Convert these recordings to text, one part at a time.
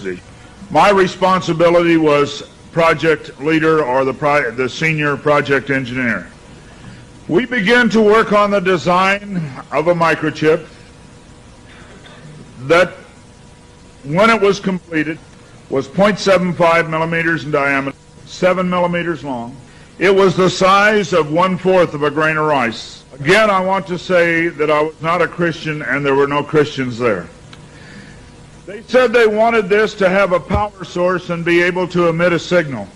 University. My responsibility was project leader, or the senior project engineer. We began to work on the design of a microchip that, when it was completed, was 0.75 millimeters in diameter, 7 millimeters long. It was the size of 1/4 of a grain of rice. Again, I want to say that I was not a Christian, and there were no Christians there. They said they wanted this to have a power source and be able to emit a signal.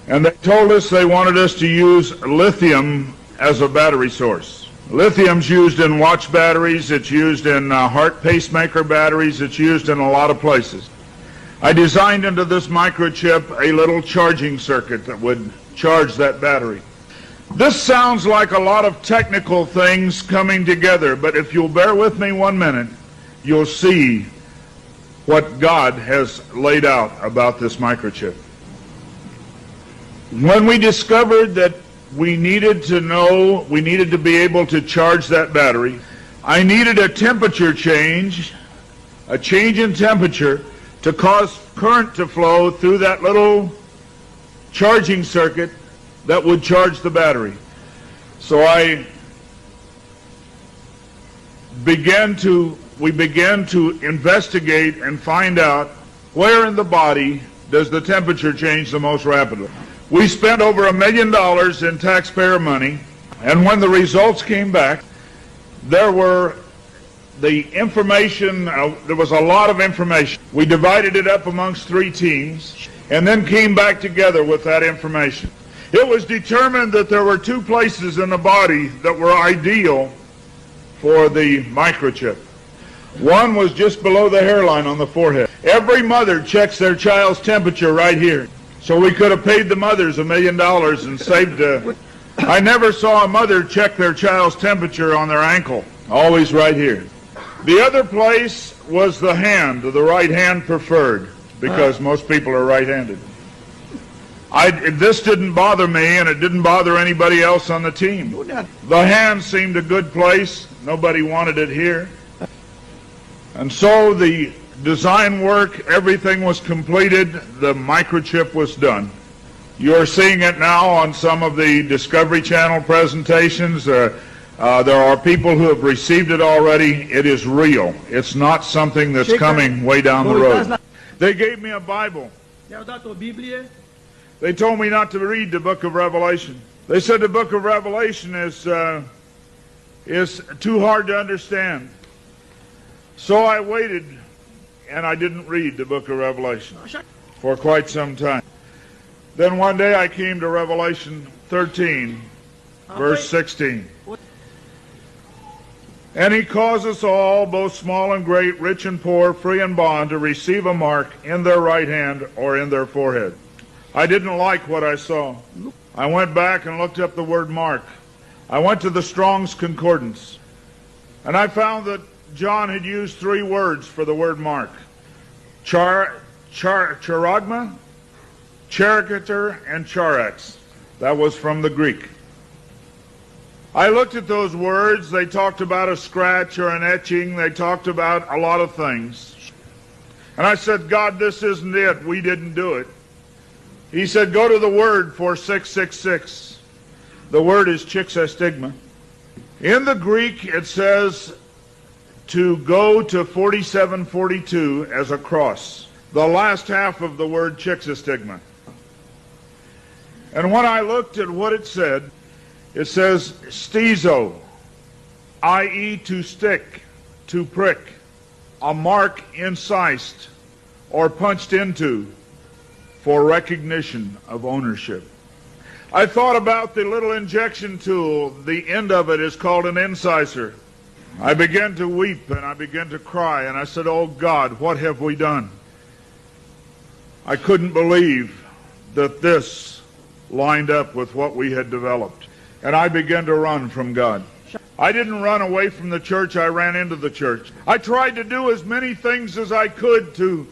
And they told us they wanted us to use lithium as a battery source. Lithium's used in watch batteries, it's used in heart pacemaker batteries, it's used in a lot of places. I designed into this microchip a little charging circuit that would charge that battery. This sounds like a lot of technical things coming together, but if you'll bear with me 1 minute, you'll see what God has laid out about this microchip. When we discovered that we needed to be able to charge that battery, I needed a temperature change, a change in temperature, to cause current to flow through that little charging circuit that would charge the battery. So we began to investigate and find out where in the body does the temperature change the most rapidly. We spent over $1 million in taxpayer money, and when the results came back, there was a lot of information. We divided it up amongst 3 teams and then came back together with that information. It was determined that there were 2 places in the body that were ideal for the microchip. One was just below the hairline on the forehead. Every mother checks their child's temperature right here. So we could have paid the mothers $1 million and saved. I never saw a mother check their child's temperature on their ankle. Always right here. The other place was the hand, the right hand preferred, because most people are right-handed. This didn't bother me, and it didn't bother anybody else on the team. The hand seemed a good place. Nobody wanted it here. And so the design work, everything was completed. The microchip was done. You're seeing it now on some of the Discovery Channel presentations. There are people who have received it already. It is real. It's not something that's coming way down the road. They gave me a Bible. They told me not to read the book of Revelation. They said the book of Revelation is too hard to understand. So I waited, and I didn't read the book of Revelation for quite some time. Then one day I came to Revelation 13, verse 16. And he caused us all, both small and great, rich and poor, free and bond, to receive a mark in their right hand or in their forehead. I didn't like what I saw. I went back and looked up the word mark. I went to the Strong's Concordance, and I found that John had used 3 words for the word mark. Charagma, charicature, and charax. That was from the Greek. I looked at those words. They talked about a scratch or an etching. They talked about a lot of things. And I said, God, this isn't it. We didn't do it. He said, go to the word for 666. The word is chixastigma. In the Greek, it says to go to 4742 as a cross. The last half of the word chixastigma. And when I looked at what it says stizo, i.e. to stick, to prick, a mark incised or punched into for recognition of ownership. I thought about the little injection tool. The end of it is called an incisor. I began to weep and I began to cry, and I said, oh God, what have we done? I couldn't believe that this lined up with what we had developed. And I began to run from God. I didn't run away from the church, I ran into the church. I tried to do as many things as I could to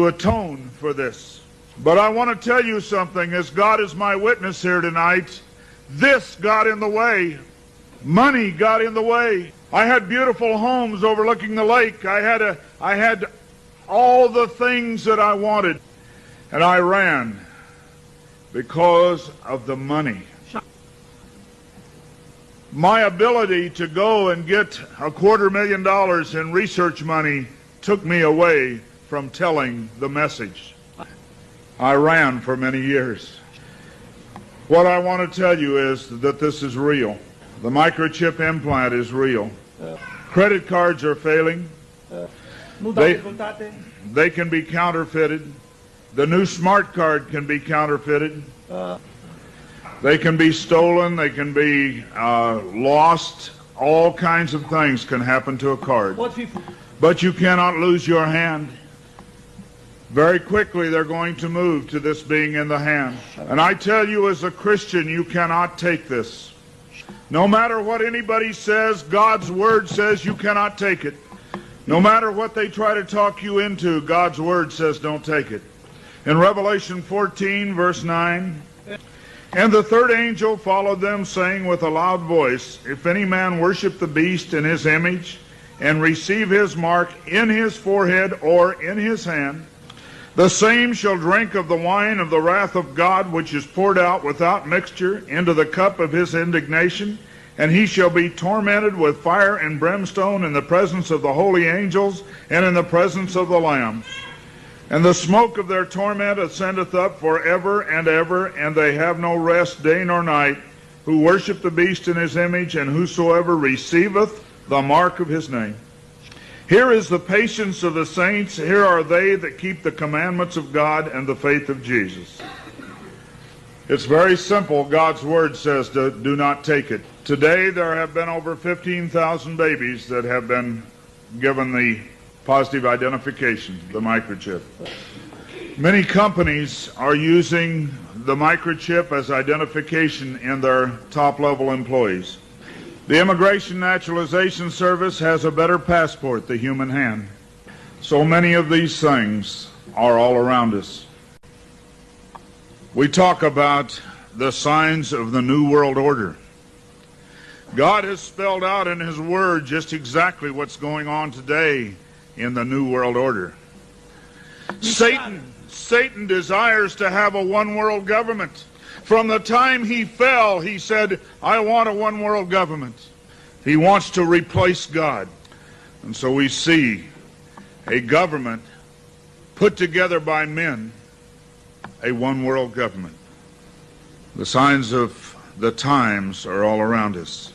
atone for this. But I want to tell you something, as God is my witness here tonight, this got in the way. Money got in the way. I had beautiful homes overlooking the lake. I had all the things that I wanted. And I ran because of the money. My ability to go and get $250,000 in research money took me away from telling the message. I ran for many years. What I want to tell you is that this is real. The microchip implant is real. Credit cards are failing. They can be counterfeited. The new smart card can be counterfeited. They can be stolen. They can be lost. All kinds of things can happen to a card. But you cannot lose your hand. Very quickly they're going to move to this being in the hand. And I tell you, as a Christian, you cannot take this. No matter what anybody says, God's Word says you cannot take it. No matter what they try to talk you into, God's Word says don't take it. In Revelation 14, verse 9, and the third angel followed them, saying with a loud voice, if any man worship the beast in his image, and receive his mark in his forehead or in his hand, the same shall drink of the wine of the wrath of God, which is poured out without mixture into the cup of his indignation, and he shall be tormented with fire and brimstone in the presence of the holy angels and in the presence of the Lamb. And the smoke of their torment ascendeth up forever and ever, and they have no rest day nor night, who worship the beast in his image, and whosoever receiveth the mark of his name. Here is the patience of the saints. Here are they that keep the commandments of God and the faith of Jesus. It's very simple. God's Word says do not take it. Today there have been over 15,000 babies that have been given the positive identification, the microchip. Many companies are using the microchip as identification in their top-level employees. The Immigration Naturalization Service has a better passport, the human hand. So many of these things are all around us. We talk about the signs of the New World Order. God has spelled out in His Word just exactly what's going on today in the New World Order. Satan desires to have a one-world government. From the time he fell, he said, I want a one-world government. He wants to replace God. And so we see a government put together by men, a one-world government. The signs of the times are all around us.